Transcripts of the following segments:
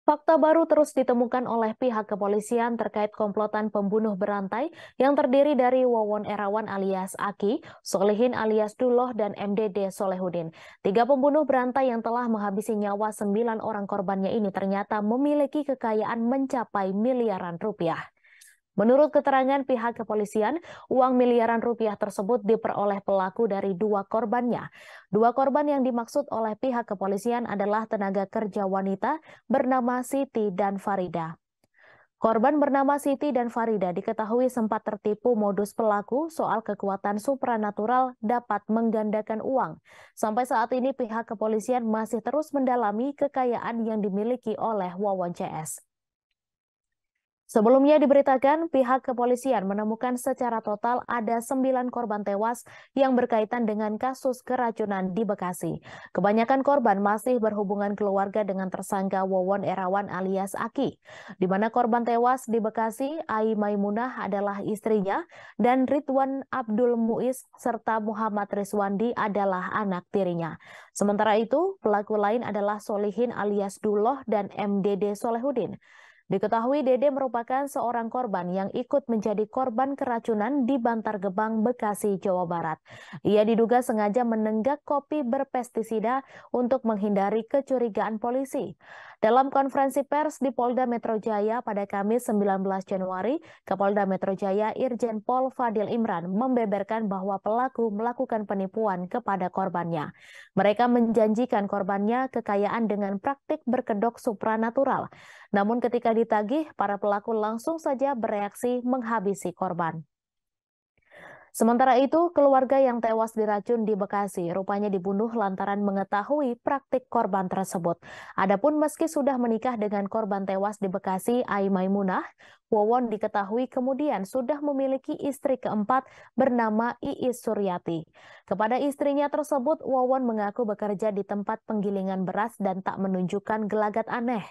Fakta baru terus ditemukan oleh pihak kepolisian terkait komplotan pembunuh berantai yang terdiri dari Wawon Erawan alias Aki, Solihin alias Duloh, dan MDD Solehudin. Tiga pembunuh berantai yang telah menghabisi nyawa 9 orang korbannya ini ternyata memiliki kekayaan mencapai miliaran rupiah. Menurut keterangan pihak kepolisian, uang miliaran rupiah tersebut diperoleh pelaku dari dua korbannya. Dua korban yang dimaksud oleh pihak kepolisian adalah tenaga kerja wanita bernama Siti dan Farida. Korban bernama Siti dan Farida diketahui sempat tertipu modus pelaku soal kekuatan supranatural dapat menggandakan uang. Sampai saat ini pihak kepolisian masih terus mendalami kekayaan yang dimiliki oleh Wawon CS. Sebelumnya diberitakan pihak kepolisian menemukan secara total ada 9 korban tewas yang berkaitan dengan kasus keracunan di Bekasi. Kebanyakan korban masih berhubungan keluarga dengan tersangka Wawon Erawan alias Aki, di mana korban tewas di Bekasi, Ai Maimunah adalah istrinya dan Ridwan Abdul Muiz serta Muhammad Rizwandi adalah anak tirinya. Sementara itu, pelaku lain adalah Solihin alias Duloh dan MDD Solehudin. Diketahui Dede merupakan seorang korban yang ikut menjadi korban keracunan di Bantar Gebang, Bekasi, Jawa Barat. Ia diduga sengaja menenggak kopi berpestisida untuk menghindari kecurigaan polisi. Dalam konferensi pers di Polda Metro Jaya pada Kamis 19 Januari, Kapolda Metro Jaya Irjen Pol Fadil Imran membeberkan bahwa pelaku melakukan penipuan kepada korbannya. Mereka menjanjikan korbannya kekayaan dengan praktik berkedok supranatural. Namun ketika ditagih, para pelaku langsung saja bereaksi menghabisi korban. Sementara itu, keluarga yang tewas diracun di Bekasi rupanya dibunuh lantaran mengetahui praktik korban tersebut. Adapun meski sudah menikah dengan korban tewas di Bekasi, Ai Maimunah, Wawon diketahui kemudian sudah memiliki istri keempat bernama Iis Suryati. Kepada istrinya tersebut, Wawon mengaku bekerja di tempat penggilingan beras dan tak menunjukkan gelagat aneh.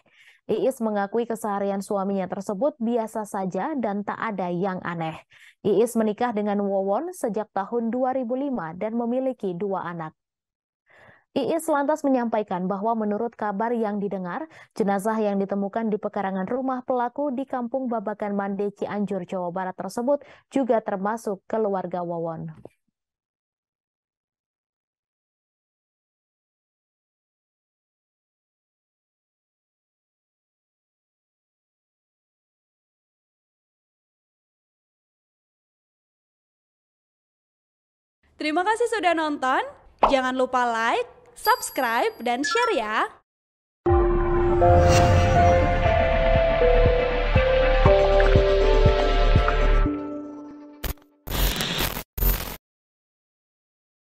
Iis mengakui keseharian suaminya tersebut biasa saja dan tak ada yang aneh. Iis menikah dengan Wawon sejak tahun 2005 dan memiliki 2 anak. Iis lantas menyampaikan bahwa menurut kabar yang didengar, jenazah yang ditemukan di pekarangan rumah pelaku di Kampung Babakan Mande, Cianjur, Jawa Barat tersebut juga termasuk keluarga Wawon. Terima kasih sudah nonton. Jangan lupa like, subscribe, dan share ya.